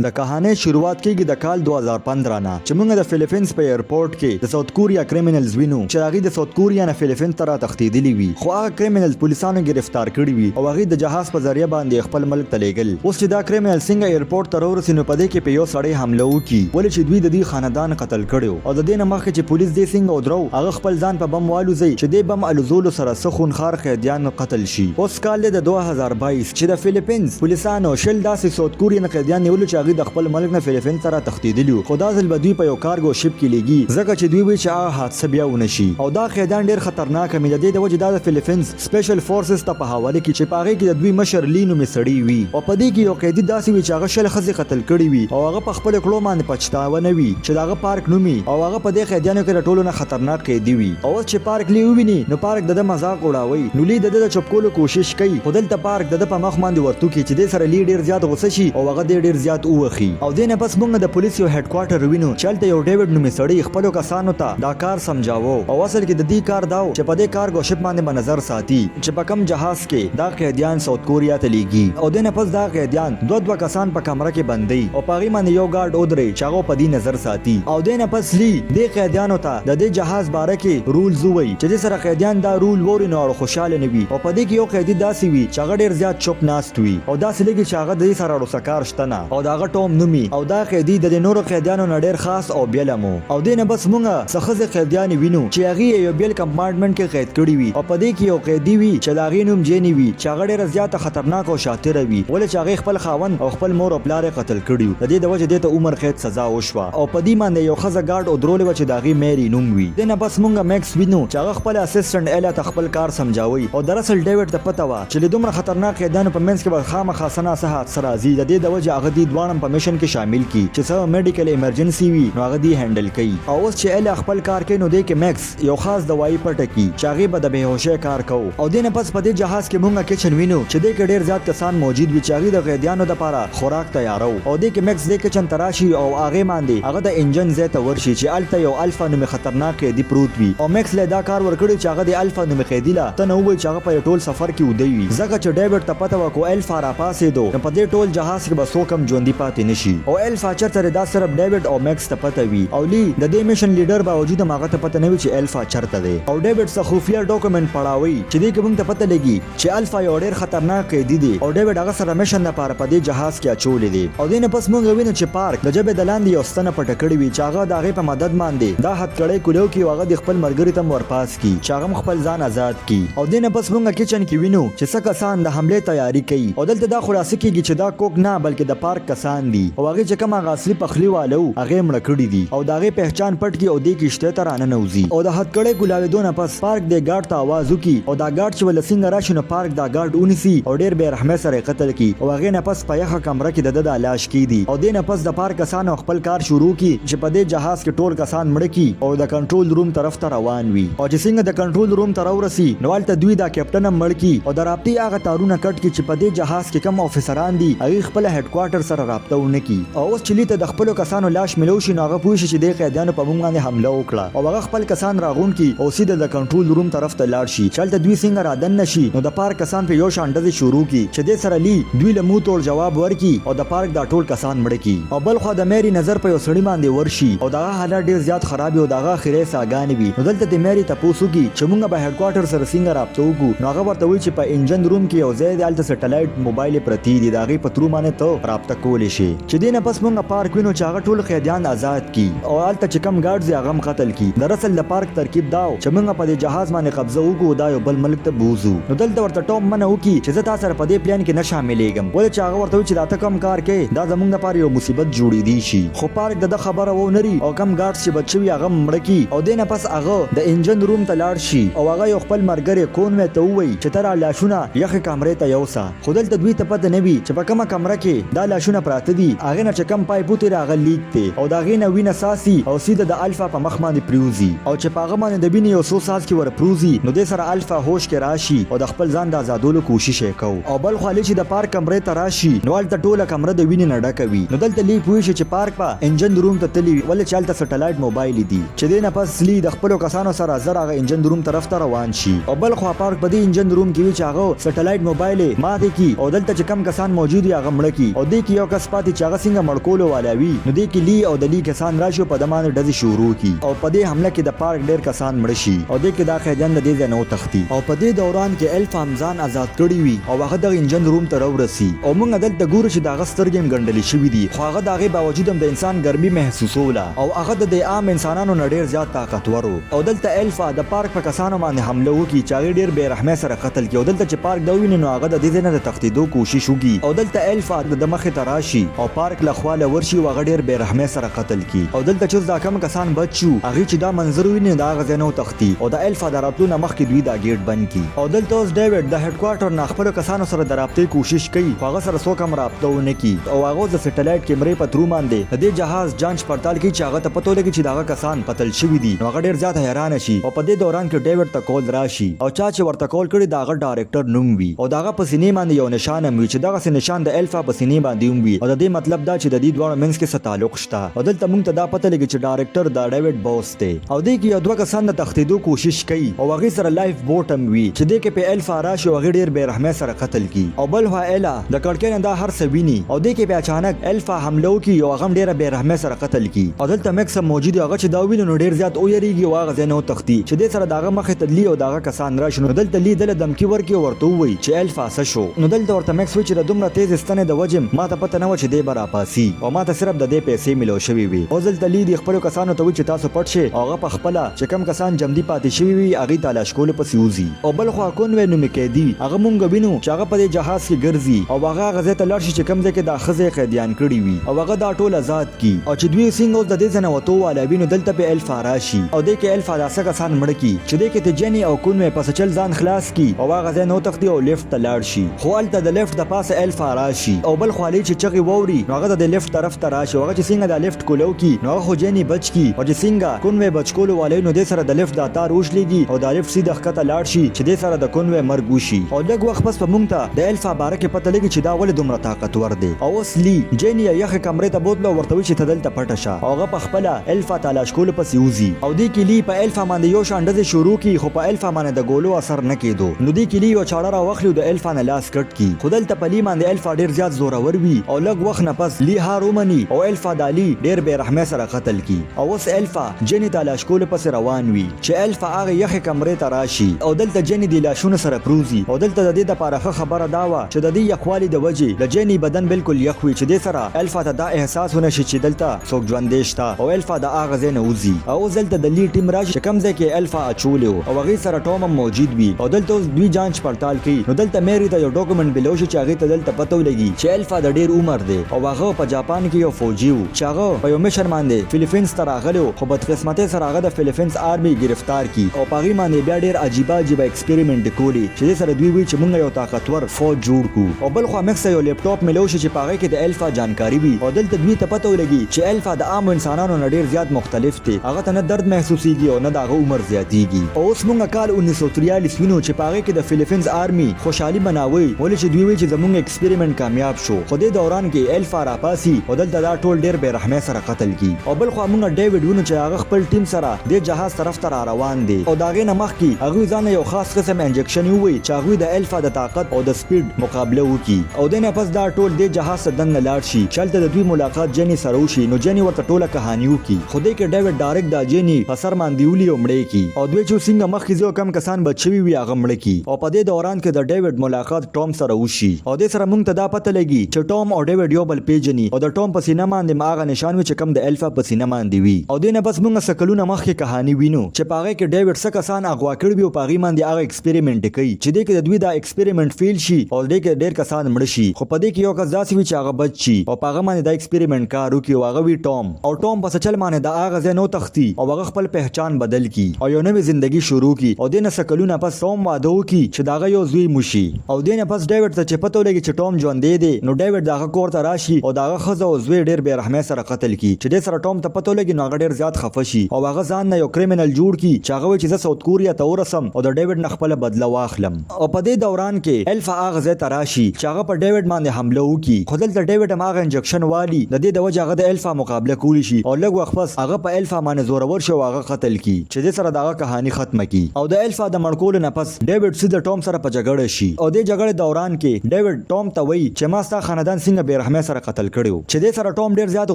د کہانی شروعات کیږي د کال 2015 نه چې موږ د فلیپینز په ایرپورټ کې د ساوث کوریا کریمینلز وینو چې هغه د ساوث کوریا نه فلیپین ته را تښتیدلی وي خو هغه کریمینلز پولیسانو گرفتار کړي وي او هغه د جهاز په ذریعہ باندې خپل ملک ته لیږل. اوس چې دا کریمینل څنګه ایرپورټ ته ورسېږي نو په دې کې په یو سړی حمله وکړي ولې چې دوی د دې خاندان قتل کړو او د دې نه مخکې چې پولیس دې څنګه ودرو هغه خپل ځان په بم والوزي چې دې بم الوزولو سره سخون خار قیدیان قتل شي. اوس کال د 2022 چې د فلیپینز پولیسانو شل داسې ساوث کوریا قیدیان نیولو چې هغه د خپل ملک نه فلیپین ته را تښتیدلی خو دا ځل به دوی په یو کارګو شپ کې لیږي ځکه چې دوی وایي چې هغه حادثه بیا ونه شي او دا قیدیان ډېر خطرناک مې د دې د وجې دا د فلیپینز سپیشل فورسز ته په حواله کې چې په هغې کې د دوی مشر لی نومې سړی وي او په دې کې یو قیدي داسې وي چې هغه شل ښځې قتل کړي وي او هغه په خپلو کړو باندې پچتاوه نه وي چې د هغه پارک نومي او هغه په دې قیدیانو کې د ټولو نه خطرناک قیدي وي او اوس چې پارک لی وویني نو پارک د ده مذاق اړوي نو لی د ده د چپ کولو کوشش کوي خو دلته پارک د ده په مخ باندې ورتو کې چې دې سره لی ډېر زیات غوسه شي او هغه ډېر زیات ووخي او دې نه پس موږ د پولیس یو هډ کوارټر وینو چې هلته یو ډیوډ نومې سړی خپلو کسانو ته دا کار سمجاوه او اصل کې د دې کار دا و چې په دې کارګو شپ باندې به نظر ساتي چې په کم جهاز کې دا قیدیان ساوث کوریا ته لیږي او دې نه پس دا قیدیان دوه کسان په کمره کې بندي او په هغې باندې یو ګارډ ودرې چې هغه په دې نظر ساتي او دې نه پس لی دې قیدیانو ته د دې جهاز باره کې رولز ووایي چې دې سره قیدیان دا رول ووري نو خوشحاله نه وي او په دې کې یو قیدي داسې وي چې هغه ډېر زیات چوپ ناست وي او داسې لګي چې هغه د دې سره روسکار شته نه او د هغه ټوم نومي او دا قیدي د نورو قیدیانو نه ډېر خاص او بیله مو او دې نه بس موږ څه ښځې قیدیانې وینو چې هغې یو بیل کمپارټمنټ کې قید کړي وي او په دې کې یو قیدي وي چې د هغې نوم جیني وي چې هغه ډېره زیاته خطرناک او شاطره وي ولې چې هغې خپل خاوند او خپل مور او پلار یې قتل کړي د دې د وجې دې ته عمر قید سزا وشوه او په دې باندې یو ښځه ګارډ ودرولې وه چې د هغې میری نوم وي دې نه بس موږ میکس وینو چې هغه خپل اسسټنټ ایلا ته خپل کار سمجاوي او دراصل ډیوډ ته پته وه چې له دومره خطرناک قیدیانو په منځ کې به خامخا څه ناڅه حادثه راځي د دې د وجې هغه دې دواړه په میشن کې شامل کړي چې څه میډیکل ایمرجنسي وي نو هغه دې هینډل کوي او اوس چې ایلا خپل کار کوي نو دې کې میکس یو خاص دوايي پټه کړي چې هغې به د بېهوشۍ کار کوو او دې نه پس په دې جهاز کې موږ کچن وینو چې دې کې ډېر زیات کسان موجود وي چې هغې د قیدیانو دپاره خوراک تیارو او دې کې میکس دې کچن ته راشي او هغې باندې هغه د انجن ځای ته ورشي چې هلته یو الفا نومې خطرناک قیدي پروت وي او میکس له دا کار ورکړی چې هغه د الفا نومې قیدي له ته نه ووایي چې هغه په ټول سفر کې ویده وي ځکه چې ډیوډ ته پته وه کو الفا راپاڅېدو نو په دې ټول جهاز کې به څوک هم ژوندي پاتې نه شي او الفا چېرته دی دا صرف ډیوډ او میکس ته پته وي او لی د دې میشن لیډر باوجود هم هغه ته پته نه وي چې الفا چېرته دی او ډیوډ څه خفیه ډاکومنټ پړاوي چې دې کې موږ ته پته لګي چې الفا یو ډېر خطرناک قیدي دی او ډیوډ هغه سره میشن لپاره په دې جهاز کې اچولی دی او دې نه پس موږ وینو چې پارک د ژبې د لاندې یو ستنه پټه کړې وي چې هغه د هغې په مدد باندې دا هتکړۍ کولیو کې هغه د خپل ملګري ته هم ورپاس کړي چې هغه هم خپل ځان آزاد کړي او دې نه پس موږ کچن کې وینو چې څه کسان د حملې تیاری کوي او دلته دا خلاصه کېږي چې دا کوک نه بلکې د پارک کسان دي او هغې چې کوم هغه اصلي پخلي واله و هغې مړه کړي دي او د هغې پهچان پټ کړي او دې کښتۍ ته راننوځي او د هتکړۍ کولاوېدو نه پس پارک دې ګارډ ته آواز وکړي او دا ګارډ چې له څنګه راشي نو پارک دا ګارډ ونیسي او ډېر بې رحمۍ سره یې قتل کړي او هغې نه پس په یخه کمره کې د ده د لاش کېږدي او دې نه پس د پارک کسانو خپل کار شروع کړي چې په دې جهاز کې ټول کسان مړه کړي او د کنټرول روم طرف ته روان وي او چې څنګه د کنټرول روم ته راورسي نو هلته دوی دا کیپټن هم مړ کړي او د رابطې هغه تارونه کټ کړي چې په دې جهاز کې کوم افسران دي هغې خپله هډ کوارټر سره رابطه ونه کړي او اوس چې لیته د خپلو کسانو لاش ملو شي نو هغه پوه شي چې دې قیدیانو په موږ باندې حمله وکړه او هغه خپل کسان راغونډ کړي او سیده د کنټرول روم طرف ته لاړ شي چې هلته دوی څنګه رادن نه شي نو د پارک کسان په یو شان ډزې شروع کړي چې دې سره لی دوی له مو توړ جواب ورکړي او د پارک دا ټول کسان مړه کړي او بل خوا د میری نظر په یو سړي باندې ورشي او د هغه حالت ډېر زیات خراب وي او د هغه اخرې ساګانې وي نو دلته د میری تپوس وکړي چې موږ به هډ کوارټر سره څنګه رابطه وکړو نو هغه ورته وایي چې په انجن روم کې یو ځای دی هلته سټلایټ موبایل پرتې دي د هغې په ترو باندې ته رابطه کولی شي چې دې نه پس موږ پارک وینو چې هغه ټول قیدیان آزاد کړي او هلته چې کم ګارډز یې هغه هم قتل کړي دراصل د پارک ترکیب دا و چې موږ په دې جهاز باندې قبضه وکړو دا یو بل ملک ته بوځو نو دلته ورته ټوم منع وکړي چې زه تا سره په دې پلان کې نه شاملېږم ولې چې هغه ورته وایي چې دا ته کم کار کوې دا زموږ لپاره یو مصیبت جوړېدی شي خو پارک د ده خبره ونري او کم ګارډز چې بچ شوي هغه مړه کړي او دې نه پس هغه د انجن روم ته لاړ شي او هغه یو خپل ملګری کونوی ته ووایي چې ته را لاشونه یخې کمرې ته یوسه خو دلته دوی ته پته نه وي چې په کومه کمره کې دا لاشونه پراته دي هغې نه چې کم پایپ وتېري هغه لیک دی او د هغې نه وینه ساسي او سیده د الفا په مخ باندې پریوزي او چې په هغه باندې د وینې یو څو څاڅکي ورپروزي نو دې سره الفا هوش کې راشي او د خپل ځان د آزادولو کوشش یې کوو او بل خوا چې د پارک کمرې ته راشي نو هلته ټوله کمره د وینې نه ډکه وي نو دلته لی پوه شي چې پارک په انجن روم ته تلي ولې چې هلته سټلایټ موبایل دي چې دې نه پس لی د خپلو کسانو سره زر هغه انجن روم طرف ته روان شي او بل خوا پارک په دې انجن روم کې وي چې هغه سټلایټ موبایل یې ماتې کړي او دلته چې کم کسان موجود وي هغه مړه کړي او دې کې یو کس بس پاتې چې هغه څنګه مړکولو والا وي نو دې کې لی او د لی کسان راشي په دمانه ډزې شروع کی او په دې حمله کې د پارک ډیر کسان مړ شي او دې کې دا خیجن د دې ځای نه وتښتي او په دې دوران کې الفا ځان آزاد کړی وي او هغه د انجن روم ته راورسي او موږ دلته ګورو چې دا سترګې هم ګنډلې شوي دي خو هغه د هغې باوجود هم د انسان ګرمي محسوسوله او هغه د عام انسانانو نه ډیر زیات طاقتور او دلته الفا د پارک په کسانو باندې حمله وکړي چې هغې ډیر بې رحمۍ سره قتل کړي او دلته چې پارک دا وویني نو هغه د دې ځای نه د تښتېدو کوشش وکړي او دلته الفا د مخې ته راشي او پارک له خوا له ورشي او هغه ډیر بې رحمۍ سره قتل کړي او دلته چې دا کم کسان بچ شو هغې چې دا منظر وویني د هغه ځای نه وتښتي او د الفا د راتلو نه مخکې دوی دا ګیټ بند کړي او دلته اوس ډیوډ د هډ کوارټر نه خپلو کسانو سره د رابطې کوشش کوي خو هغه سره څوک هم رابطه ونه کړي او هغه د سټلایټ کیمرې په ترو باندې د دې جهاز جانچ پړتال کوي چې هغه ته پته ولګي چې دغه کسان قتل شوي دي نو هغه ډیر زیات حیرانه شي او په دې دوران کې ډیوډ ته کول راشي او چا چې ورته کول کړي د هغه ډایرکټر نوم وي او دغه په سینې باندې یو نشان هم وي چې دغسې نشان د الفا په سینې باندې هم وي او د دې مطلب دا چې د دې دواړو منځ کې څه تعلق شته او دلته موږ ته دا پته لګي چې ډایرکټر د ډیوډ بوس دی او دې کې یو دوه کسان د تښتېدو کوشش کوي او هغې سره لایف بوټ هم وي چې دې کې په الفا راشي او هغې ډېر بې رحمۍ سره قتل کړي او بل خوا ایلا د کړکۍ نه دا هر څه ویني او دې کې په اچانک الفا حمله وکړي او هغه هم ډېره بې رحمۍ سره قتل کړي او دلته میکس هم موجود هغه چې دا وویني نو ډېر زیات ویریږي او هغه ځای نه وتښتي چې دې سره د هغه مخې ته لی او د هغه کسان راشي نو دلته لی دله دمکي ورکړي او ورته ووایي چې الفا څه شو نو دلته ورته میکس وایي چې د دومره تیز ستنې د وجې ما ته پته نه وه چې دی به راپاسي او ما ته صرف د دې پیسې میلاو شوي وي او دلته لی د خپلو کسانو ته وایي چې تاسو پټ شئ او هغه په خپله چې کم کسان جمدي پاتې شوي وي هغې تلاش کولو پسې وځي او بل خوا کونوی نومې قیدي هغه مونږ وینو چې هغه په دې جهاز کې ګرځي او هغه هغه ځای ته لاړ شي چې کوم ځای کې دا ښځې قیدیان کړي وي او هغه دا ټول آزاد کړي او چې دوی څنګه اوس د دې ځای نه وتو والا وي نو دلته په الفا راشي او دې کې الفا دا څه کسان مړه کړي چې دې کې د جني او کونوی په سچل ځان خلاص کړي او هغه ځای نه وتښتي او لیفټ ته لاړ شي خو هلته د لیفټ د پاسه الفا راشي او بل خوا چې چغې واوري نو هغه د لیفټ طرف ته راشي او هغه چې څنګه دا لیفټ کولو کړي نو هغه خو جني بچ کړي او چې څنګه کونوی بچ کولو والی نو دې سره د لیفټ دا تار وشلېږي او دا لیفټ سیده ښکته لاړ شي چې دې سره د کونوی مرګ وشي او لږ وخت پس په موږ ته د الفا باره کې پته لګي چې دا ولې دومره طاقتور دی او اوس لی جني یخې کمرې ته بوتله او ورته وایي چې ته دلته پټه شه او هغه په خپله الفا تلاش کولو پسې وځي او دې کې لی په الفا باندې یو شان ډزې شروع کړي خو په الفا باندې د ګولو اثر نه کېدو نو دې کې لی یو چاړه راواخلي او د الفا نه لاس کټ کړي خو دلته په لی باندې الفا ډېر زیات زورور وي او لږ وخت نه پس لی هار ومني او الفا د لی ډېر بې رحمۍ سره قتل کړي او اوس الفا جني تلاش کولو پسې روان وي چې الفا هغه یخې کمرې ته راشي او دلته جني د لاشونو سره پروزي او دلته د دې دپاره ښه خبره دا وه چې د دې یخوالي د وجې د جني بدن بالکل یخ وي چې دې سره الفا ته دا احساس ونه شي چې دلته څوک ژوندی شته او الفا د هغه ځای نه وځي او اوس دلته د لی ټیم راشي چې کوم ځای کې الفا اچولی و او هغې سره ټوم هم موجود وي او دلته اوس دوی جانچ پړتال کوي نو دلته میری ته یو ډاکومنټ بلو شي چې هغې ته دلته پته ولګي چې الفا د ډېر عمر دی او هغه په جاپان کې یو فوجي و چې هغه په یو مشن باندې فیلیپینز ته راغلی و خو بدقسمتۍ سره هغه د فیلیپینز آرمي ګرفتار کی او په هغې باندې بیا ډېر عجیبه عجیبه ایکسپریمنټ کولی چې دې سره دوی وایي چې موږ یو طاقتور فوج جوړ کړو او بل خوا مکس یو لیپټاپ میلو شي چې په هغې کې د الفا جانکاري وي او دلته دوی ته پته ولګي چې الفا د عامو انسانانو نه ډېر زیات مختلف دی هغه ته نه درد محسوسیږي او نه د هغه عمر زیاتیږي او اوس موږ کال 1943 وینو چې په هغې کې د فیلیپینز آرمي خوشحالي مناوي ولې چې دوی وایي چې زموږ ایکسپریمنټ کامیاب شو خو دې دوران کې الفا راپاسي او دلته دا ټول ډېر بې رحمۍ سره قتل کړي او بل خوا موږ ډیوډ وینو چې هغه خپل ټیم سره دې جهاز طرف ته را روان دی او د هغې نه مخکې هغوی ځان یو خاص قسم انجکشن ووایي چې هغوی د الفا د طاقت او د سپیډ مقابله وکړي او دې نه پس دا ټول دې جهاز ته دننه لاړ شي چې هلته د دوی ملاقات جني سره وشي نو جني ورته ټوله کهاني وکړي خو دې کې ډیوډ ډایرکټ دا جني په سر باندې ولي او مړی کړي او دوی چې څنګه مخکې ځو کم کسان بچ شوي وي هغه مړه کړي او په دې دوران کې د ډیوډ ملاقات ټوم سره وشي او دې سره موږ ته دا پته لګي چې ټوم او ډیوډ یو بل پیژني او د ټوم په سینه باندې هغه نشان وي چې کم د الفا په سینه باندې وي او دې نه بس موږ څه کلونه مخکې کهاني وینو چې په هغې کې ډیوډ څه کسان اغوا کړي وي او په هغې باندې هغه ایکسپریمنټ کوي چې دې کې د دوی دا ایکسپریمنټ فیل شي او دې کې ډېر کسان مړه شي خو په دې کې یو کس داسې وي چې هغه بچ شي او په هغه باندې دا ایکسپریمنټ کار وکړي او هغه وي ټوم او ټوم په سچل باندې د هغه ځای نه وتښتي او هغه خپل پهچان بدل کړي او یو نوې زندگی شروع کړي او دې نه څه کلونه پس ټوم واده وکړي چې د هغه یو زوی مشي او دې نه پس ډیوډ ته چې پته ولګي چې ټوم ژوندی دی نو ډیوډ د هغه کور ته راشي او د هغه ښځه او زوی ډېر بې رحمۍ سره قتل کړي چې دې سره ټوم ته پته ولګي نو هغه ډېر زیات خفه شي او هغه ځان نه یو کریمینل جوړ کړي چې هغه وایي چې زه ساوت کوریا ته ورسم او د ډیوډ نه خپله بدله واخلم او په دې دوران کې الفا هغه ځای ته راشي چې هغه په ډیوډ باندې حمله وکړي خو دلته ډیوډ هم هغه انجکشن والي د دې د وجې هغه د الفا مقابله کولی شي او لږ وخت پس هغه په الفا باندې زورور شي او هغه قتل کړي چې دې سره د هغه کهاني ختمه کړي او د الفا د مړ کولو نه پس ډیوډ سیده ټوم سره په جګړه شي او دې جګړې دوران کې ډیوډ ټوم ته وایي چې ما ستا خاندان څنګه بې بے رحمه سره قتل کړیو چې دې سره ټوم ډیر زیات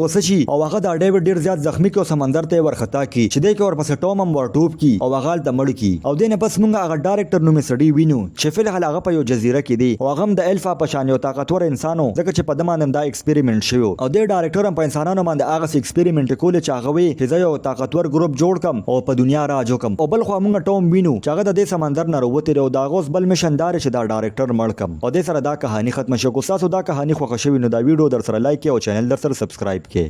غوسه شي او هغه د ډیوډ ډیر زیات زخمی کو سمندر ته ورختا کی چې دې کې ورپسې ټوم هم ورټوب کی او هغه د مړ کی او دې نه پس مونږ هغه ډایرکټر نومې سړی وینو چې فل حال هغه په یو جزیره کې دی او هغه هم د الفا په شان یو طاقتور انسانو ځکه چې په دمانم دا ایکسپریمنت شوی او دې ډایرکټر هم په انسانانو باندې هغه ایکسپریمنت کول چې هغه وی چې یو طاقتور ګروپ جوړ کم او په دنیا راج وکم او بل خو مونږ ټوم وینو چې هغه د دې سمندر نه وروته او دا غوس بل مشن دار چې دا ډایرکټر مړ کم او دې سره دا کہانی ختم شو. کو تاسو دا کہانی خوښ شوی نو دا ویډیو در سره لایک او چینل در سره سبسکرایب کړئ.